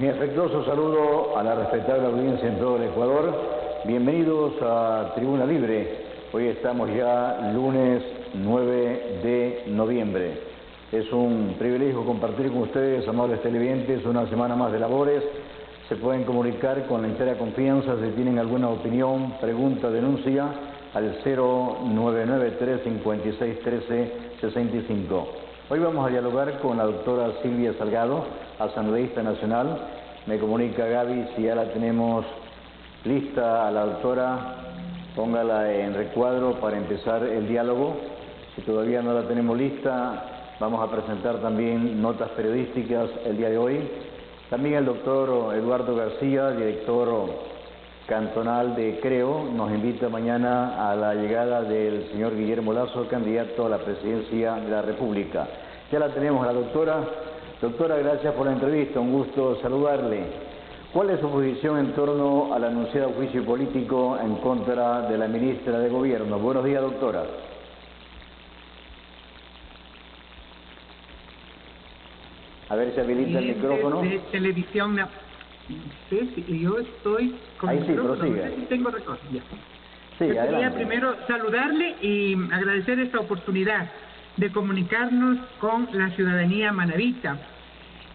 Mi afectuoso saludo a la respetable audiencia en todo el Ecuador. Bienvenidos a Tribuna Libre. Hoy estamos ya lunes 9 de noviembre. Es un privilegio compartir con ustedes, amables televidentes, una semana más de labores. Se pueden comunicar con la entera confianza si tienen alguna opinión, pregunta, denuncia al 0993-5613-65. Hoy vamos a dialogar con la doctora Silvia Salgado, asambleísta nacional. Me comunica Gaby si ya la tenemos lista a la doctora. Póngala en recuadro para empezar el diálogo. Si todavía no la tenemos lista, vamos a presentar también notas periodísticas el día de hoy. También el doctor Eduardo García, director cantonal de CREO, nos invita mañana a la llegada del señor Guillermo Lasso, candidato a la presidencia de la República. Ya la tenemos a la doctora. Doctora, gracias por la entrevista, un gusto saludarle. ¿Cuál es su posición en torno al anunciado juicio político en contra de la ministra de Gobierno? Buenos días, doctora. A ver si habilita el micrófono. De televisión, sí, yo estoy con ahí el sí, micrófono, prosiga. no sé si tengo récord. Sí, adelante. Quería primero saludarle y agradecer esta oportunidad de comunicarnos con la ciudadanía manabita.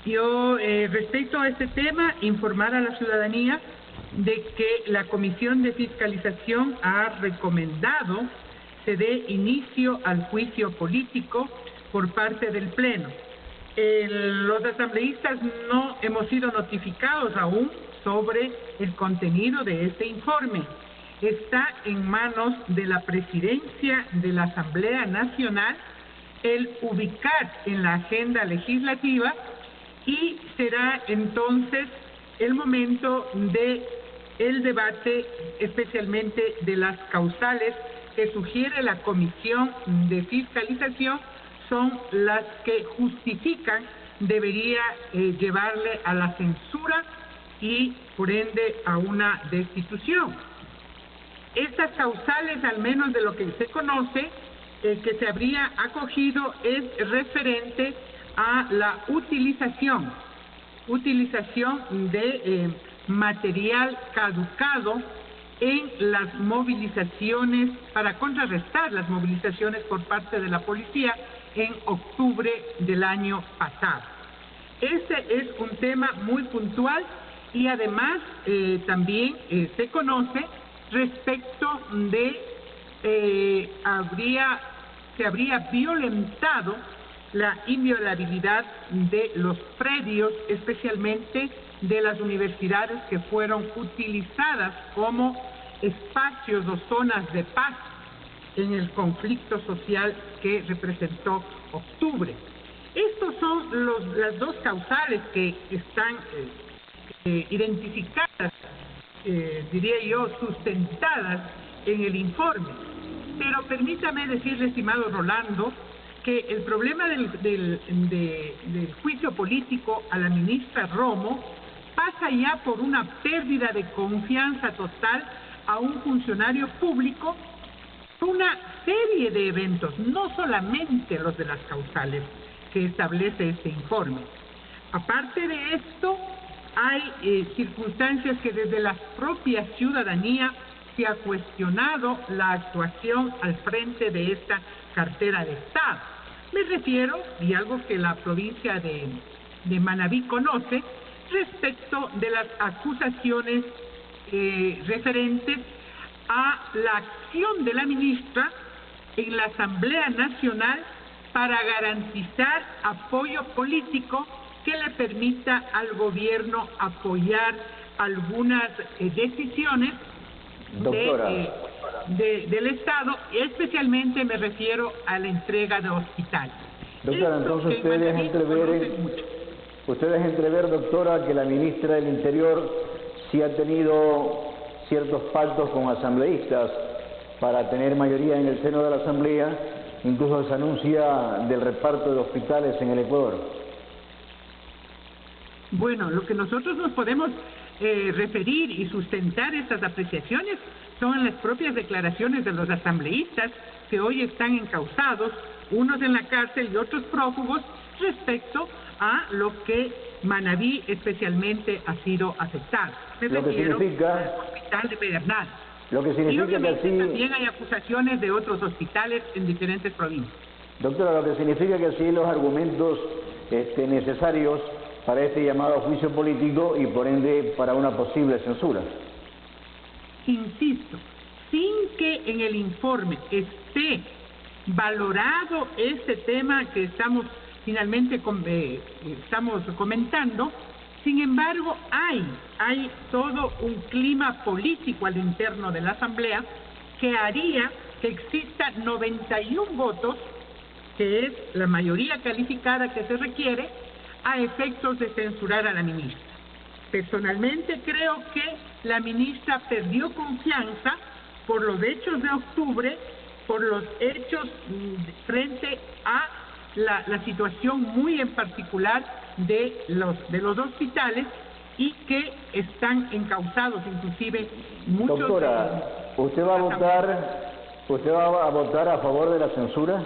Yo, respecto a este tema, informar a la ciudadanía de que la Comisión de Fiscalización ha recomendado se dé inicio al juicio político por parte del Pleno. Los asambleístas no hemos sido notificados aún sobre el contenido de este informe. Está en manos de la Presidencia de la Asamblea Nacional el ubicar en la agenda legislativa y será entonces el momento de el debate, especialmente de las causales que sugiere la Comisión de Fiscalización, son las que justifican debería llevarle a la censura y por ende a una destitución. Estas causales, al menos de lo que se conoce, que se habría acogido es referente a la utilización de material caducado en las movilizaciones, para contrarrestar las movilizaciones por parte de la policía en octubre del año pasado. Este es un tema muy puntual y además también se conoce respecto de se habría violentado la inviolabilidad de los predios, especialmente de las universidades que fueron utilizadas como espacios o zonas de paz en el conflicto social que representó octubre. Estos son las dos causales que están identificadas, diría yo, sustentadas en el informe. Pero permítame decirle, estimado Rolando, que el problema del juicio político a la ministra Romo pasa ya por una pérdida de confianza total a un funcionario público, una serie de eventos, no solamente los de las causales que establece este informe. Aparte de esto, hay circunstancias que desde la propia ciudadanía se ha cuestionado la actuación al frente de esta cartera de Estado. Me refiero, y algo que la provincia de Manabí conoce, respecto de las acusaciones referentes a la acción de la ministra en la Asamblea Nacional para garantizar apoyo político que le permita al gobierno apoyar algunas decisiones del Estado, especialmente me refiero a la entrega de hospitales. Doctora, entonces ustedes entrever, doctora, que la ministra del Interior sí ha tenido ciertos pactos con asambleístas para tener mayoría en el seno de la Asamblea, incluso se anuncia del reparto de hospitales en el Ecuador. Bueno, lo que nosotros nos podemos referir y sustentar estas apreciaciones son las propias declaraciones de los asambleístas que hoy están encausados, unos en la cárcel y otros prófugos, respecto a lo que Manabí especialmente ha sido afectado. Me Lo que refiero significa- al hospital de Pedernal. Lo que Y significa que obviamente así, también hay acusaciones de otros hospitales en diferentes provincias. doctora, lo que significa que así los argumentos necesarios para este llamado juicio político y por ende para una posible censura. Insisto, sin que en el informe esté valorado este tema que estamos finalmente estamos comentando, sin embargo hay todo un clima político al interno de la Asamblea que haría que exista 91 votos, que es la mayoría calificada que se requiere, a efectos de censurar a la ministra. Personalmente creo que la ministra perdió confianza por los hechos de octubre, por los hechos frente a la situación muy en particular de los hospitales y que están encausados inclusive muchos. Doctora, ¿usted va a votar a favor de la censura?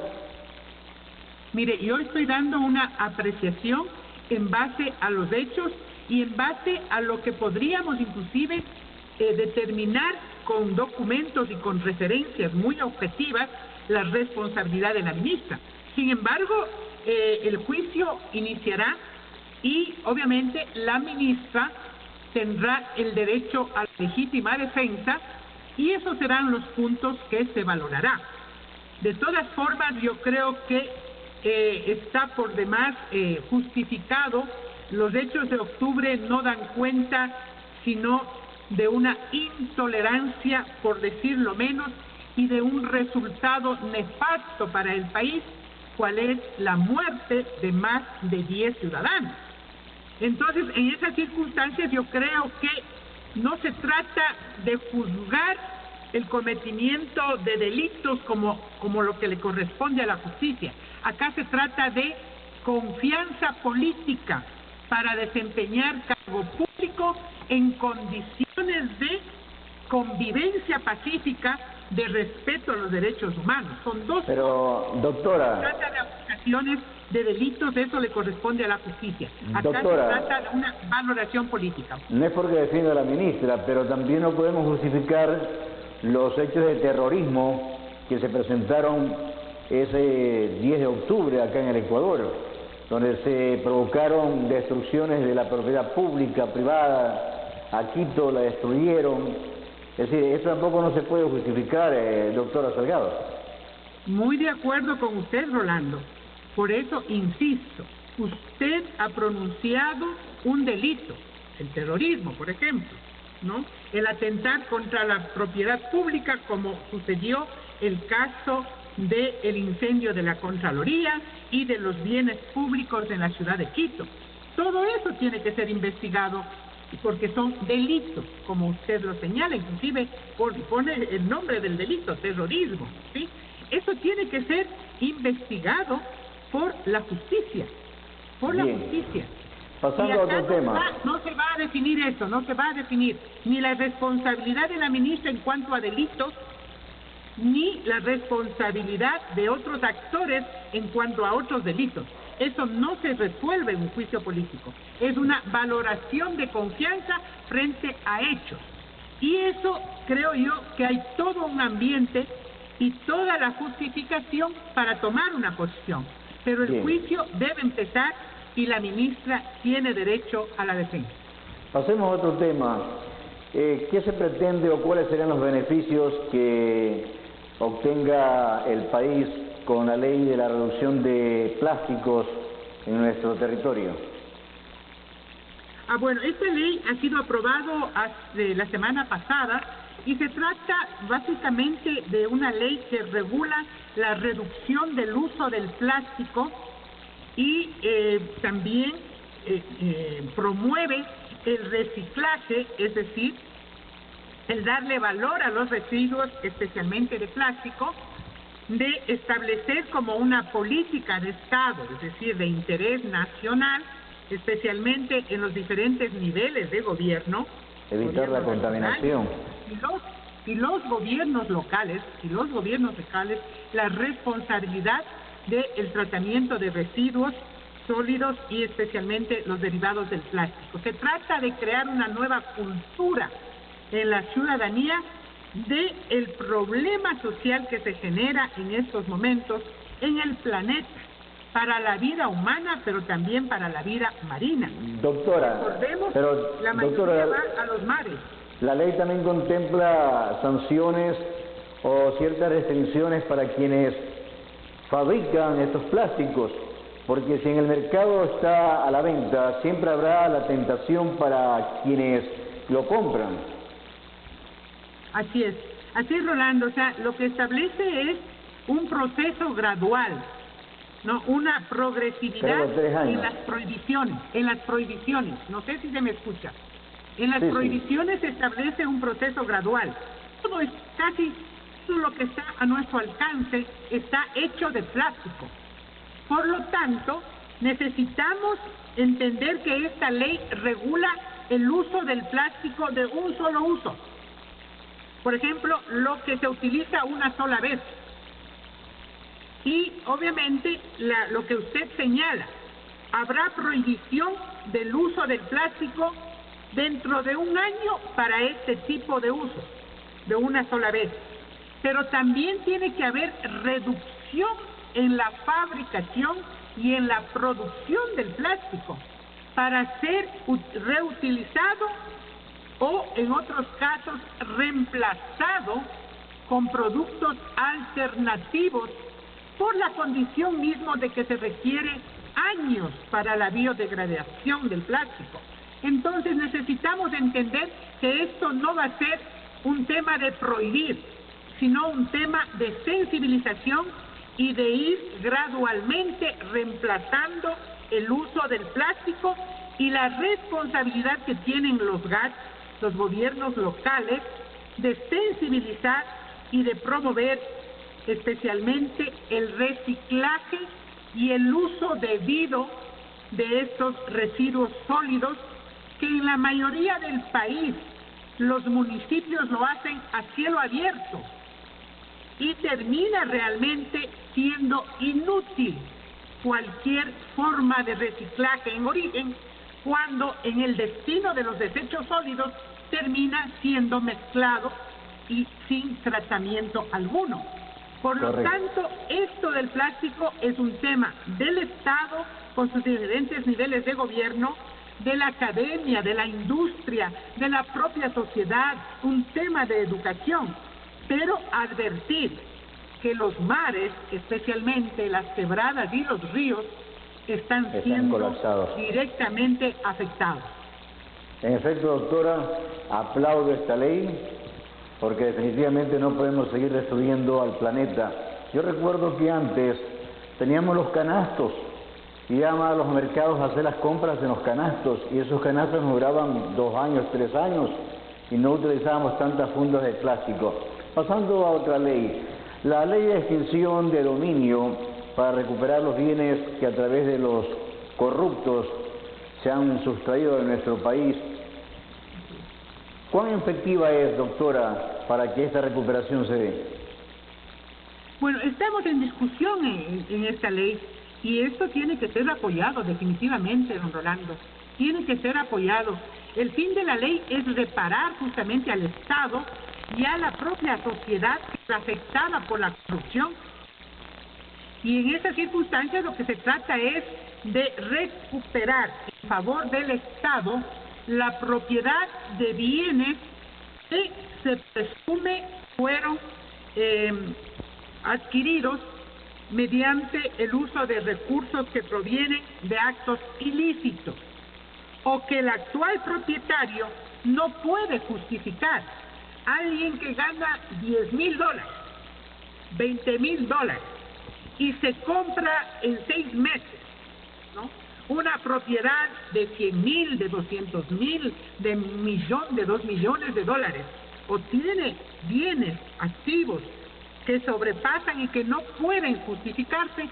Mire, yo estoy dando una apreciación en base a los hechos y en base a lo que podríamos inclusive determinar con documentos y con referencias muy objetivas la responsabilidad de la ministra. Sin embargo, el juicio iniciará y obviamente la ministra tendrá el derecho a la legítima defensa y esos serán los puntos que se valorará. De todas formas, yo creo que está por demás justificado. Los hechos de octubre no dan cuenta sino de una intolerancia, por decirlo menos, y de un resultado nefasto para el país, cual es la muerte de más de 10 ciudadanos. Entonces, en esas circunstancias yo creo que no se trata de juzgar el cometimiento de delitos como lo que le corresponde a la justicia. Acá se trata de confianza política para desempeñar cargo público en condiciones de convivencia pacífica, de respeto a los derechos humanos. Son dos. Pero, doctora, se trata de acusaciones de delitos, eso le corresponde a la justicia. Acá doctora, se trata de una valoración política. no es porque defienda a la ministra, pero también no podemos justificar los hechos de terrorismo que se presentaron ese 10 de octubre acá en el Ecuador, donde se provocaron destrucciones de la propiedad pública, privada. A Quito la destruyeron. Es decir, eso tampoco no se puede justificar, doctora Salgado. Muy de acuerdo con usted, Rolando. Por eso insisto, usted ha pronunciado un delito, el terrorismo, por ejemplo, ¿no? El atentar contra la propiedad pública, como sucedió el caso del incendio de la Contraloría y de los bienes públicos en la ciudad de Quito. Todo eso tiene que ser investigado porque son delitos, como usted lo señala, inclusive pone el nombre del delito, terrorismo, ¿sí? Eso tiene que ser investigado por la justicia, Bien. justicia. Pasando a otro tema. No se va a definir eso, no se va a definir ni la responsabilidad de la ministra en cuanto a delitos, ni la responsabilidad de otros actores en cuanto a otros delitos. Eso no se resuelve en un juicio político. Es una valoración de confianza frente a hechos. Y eso creo yo que hay todo un ambiente y toda la justificación para tomar una posición. Pero el Bien. juicio debe empezar y la ministra tiene derecho a la defensa. Pasemos a otro tema. ¿Qué se pretende o cuáles serían los beneficios que obtenga el país con la ley de la reducción de plásticos en nuestro territorio? Bueno, esta ley ha sido aprobado la semana pasada y se trata básicamente de una ley que regula la reducción del uso del plástico y también promueve el reciclaje, es decir, el darle valor a los residuos, especialmente de plástico, de establecer como una política de Estado, es decir, de interés nacional, especialmente en los diferentes niveles de gobierno. Evitar la contaminación. Y los gobiernos locales, la responsabilidad del tratamiento de residuos sólidos y especialmente los derivados del plástico. Se trata de crear una nueva cultura en la ciudadanía del problema social que se genera en estos momentos en el planeta, para la vida humana, pero también para la vida marina. Doctora, recordemos, pero, la mayoría va a los mares. La ley también contempla sanciones o ciertas restricciones para quienes fabrican estos plásticos, porque si en el mercado está a la venta, siempre habrá la tentación para quienes lo compran. Así es, Rolando. O sea, lo que establece es un proceso gradual, ¿no? Una progresividad en las prohibiciones, no sé si se me escucha. En las prohibiciones se establece un proceso gradual. Todo es casi todo lo que está a nuestro alcance está hecho de plástico. Por lo tanto, necesitamos entender que esta ley regula el uso del plástico de un solo uso. Por ejemplo, lo que se utiliza una sola vez. Y obviamente lo que usted señala, habrá prohibición del uso del plástico dentro de un año para este tipo de uso, de una sola vez. Pero también tiene que haber reducción en la fabricación y en la producción del plástico para ser reutilizado o, en otros casos, reemplazado con productos alternativos, por la condición misma de que se requiere años para la biodegradación del plástico. Entonces necesitamos entender que esto no va a ser un tema de prohibir, sino un tema de sensibilización y de ir gradualmente reemplazando el uso del plástico y la responsabilidad que tienen los GATS, los gobiernos locales, de sensibilizar y de promover especialmente el reciclaje y el uso debido de estos residuos sólidos, que en la mayoría del país los municipios lo hacen a cielo abierto y termina realmente siendo inútil cualquier forma de reciclaje en origen, cuando en el destino de los desechos sólidos termina siendo mezclado y sin tratamiento alguno. Por lo tanto, esto del plástico es un tema del Estado con sus diferentes niveles de gobierno, de la academia, de la industria, de la propia sociedad, un tema de educación, pero advertir que los mares, especialmente las quebradas y los ríos, están siendo colapsados, directamente afectados. En efecto, doctora, aplaudo esta ley, porque definitivamente no podemos seguir destruyendo al planeta. Yo recuerdo que antes teníamos los canastos, íbamos a los mercados a hacer las compras en los canastos, y esos canastos nos duraban 2 años, 3 años, y no utilizábamos tantas fundas de plástico. Pasando a otra ley, la ley de extinción de dominio para recuperar los bienes que a través de los corruptos se han sustraído de nuestro país. ¿Cuán efectiva es, doctora, para que esta recuperación se dé? Bueno, estamos en discusión en esta ley, y esto tiene que ser apoyado definitivamente, don Rolando. Tiene que ser apoyado. El fin de la ley es reparar justamente al Estado y a la propia sociedad afectada por la corrupción. Y en estas circunstancias lo que se trata es de recuperar en favor del Estado la propiedad de bienes que se presume fueron adquiridos mediante el uso de recursos que provienen de actos ilícitos, o que el actual propietario no puede justificar. Alguien que gana $10,000, $20,000 y se compra en 6 meses, ¿no?, una propiedad de 100,000, de 200,000, de de $2 millones, o tiene bienes activos que sobrepasan y que no pueden justificarse,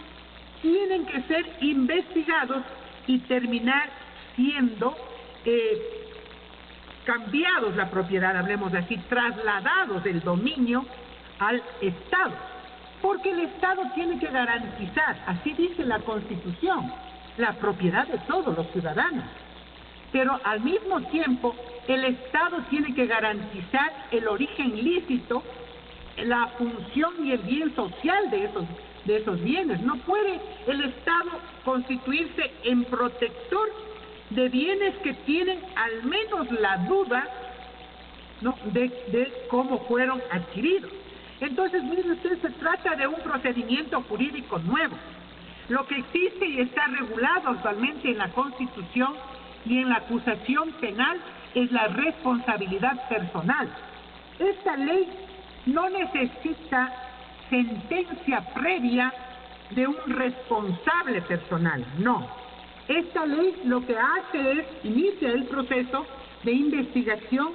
tienen que ser investigados y terminar siendo cambiados la propiedad, hablemos así, trasladados del dominio al Estado, porque el Estado tiene que garantizar, así dice la Constitución, la propiedad de todos los ciudadanos. Pero al mismo tiempo, el Estado tiene que garantizar el origen lícito, la función y el bien social de esos bienes. No puede el Estado constituirse en protector de bienes que tienen al menos la duda, ¿no?, de cómo fueron adquiridos. Entonces, mire usted, se trata de un procedimiento jurídico nuevo. Lo que existe y está regulado actualmente en la Constitución y en la acusación penal es la responsabilidad personal. Esta ley no necesita sentencia previa de un responsable personal, no. Esta ley lo que hace es inicia el proceso de investigación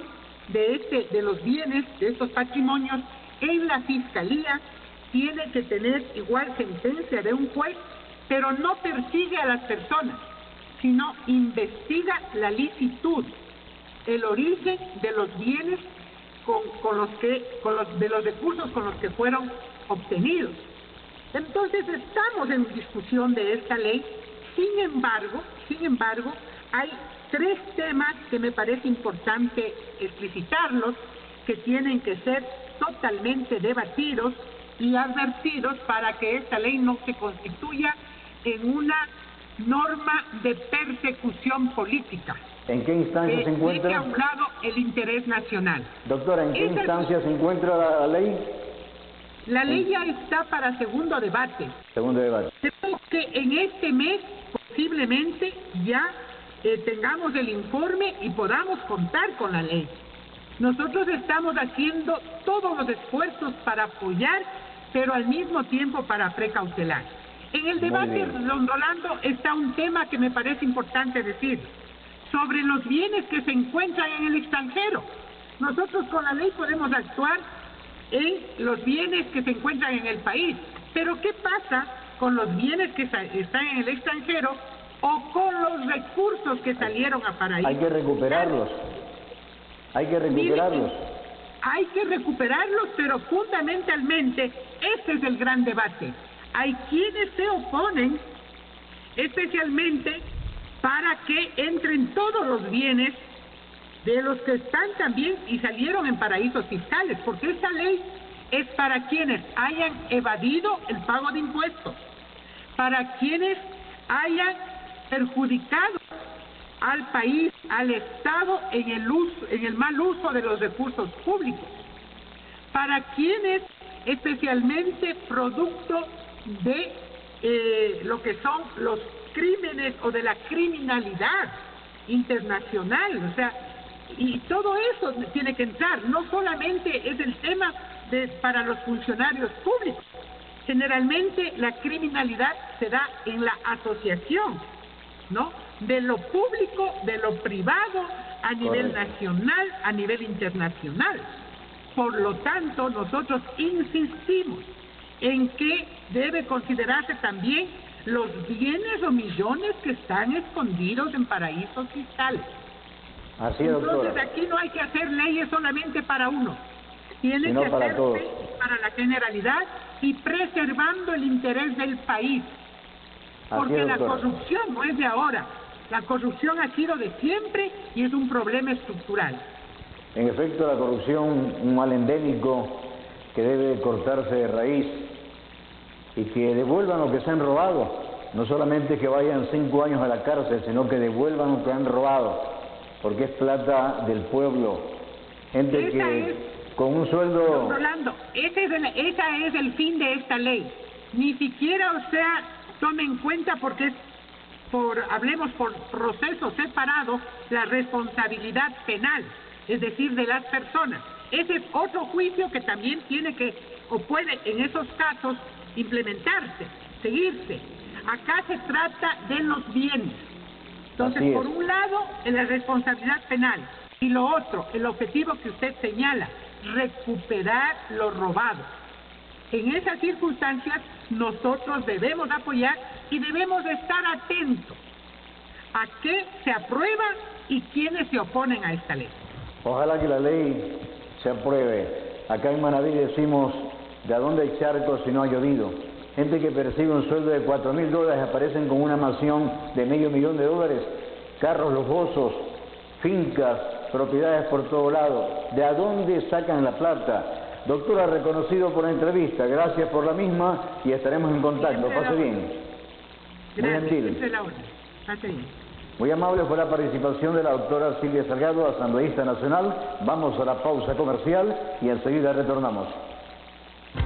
de los bienes, de estos patrimonios, en la Fiscalía. Tiene que tener igual sentencia de un juez, pero no persigue a las personas, sino investiga la licitud, el origen de los bienes de los recursos con los que fueron obtenidos. Entonces estamos en discusión de esta ley. Sin embargo, hay tres temas que me parece importante explicitarlos, que tienen que ser totalmente debatidos y advertidos para que esta ley no se constituya en una norma de persecución política. ¿En qué instancia se encuentra? Deje a un lado el interés nacional. Doctora, ¿en qué instancia se encuentra la ley? La ley ya está para segundo debate. Segundo debate. Creo que en este mes posiblemente ya tengamos el informe y podamos contar con la ley. Nosotros estamos haciendo todos los esfuerzos para apoyar, pero al mismo tiempo para precautelar. En el debate, don Rolando, está un tema que me parece importante decir, sobre los bienes que se encuentran en el extranjero. Nosotros con la ley podemos actuar en los bienes que se encuentran en el país, pero ¿qué pasa con los bienes que están en el extranjero o con los recursos que salieron a paraísos? Hay que recuperarlos. Hay que recuperarlos, pero fundamentalmente este es el gran debate. Hay quienes se oponen especialmente para que entren todos los bienes de los que están también y salieron en paraísos fiscales, porque esta ley es para quienes hayan evadido el pago de impuestos, para quienes hayan perjudicado al país, al Estado en el mal uso de los recursos públicos, para quienes especialmente producto de lo que son los crímenes o de la criminalidad internacional, o sea, y todo eso tiene que entrar. No solamente es el tema para los funcionarios públicos. Generalmente la criminalidad se da en la asociación, ¿no?, de lo público, de lo privado, a nivel nacional, a nivel internacional. Por lo tanto, nosotros insistimos en que debe considerarse también los bienes o millones que están escondidos en paraísos fiscales. Así es, doctora. Entonces aquí no hay que hacer leyes solamente para uno, tiene que hacerse para la generalidad y preservando el interés del país. Porque la corrupción no es de ahora, la corrupción ha sido de siempre y es un problema estructural. En efecto, la corrupción, un mal endémico que debe cortarse de raíz y que devuelvan lo que se han robado. No solamente que vayan 5 años a la cárcel, sino que devuelvan lo que han robado, porque es plata del pueblo. Gente con un sueldo... Don Rolando, ese es el fin de esta ley. Ni siquiera, o sea, tome en cuenta, porque hablemos por proceso separado, la responsabilidad penal, es decir, de las personas. Ese es otro juicio que también tiene que, o puede en esos casos, implementarse, seguirse. Acá se trata de los bienes. Entonces, por un lado, la responsabilidad penal, y lo otro, el objetivo que usted señala, recuperar lo robado. En esas circunstancias, nosotros debemos apoyar y debemos estar atentos a qué se aprueba y quiénes se oponen a esta ley. Ojalá que la ley se apruebe. Acá en Manaví decimos, ¿de dónde hay charcos si no ha llovido? Gente que percibe un sueldo de $4.000 aparecen con una mansión de $500.000, carros lujosos, fincas, propiedades por todo lado. ¿De a dónde sacan la plata? Doctora, reconocido por la entrevista, gracias por la misma y estaremos en contacto. Pase bien. Muy gentil. Pase bien. Muy amable fue la participación de la doctora Silvia Salgado, asambleísta nacional. Vamos a la pausa comercial y enseguida retornamos.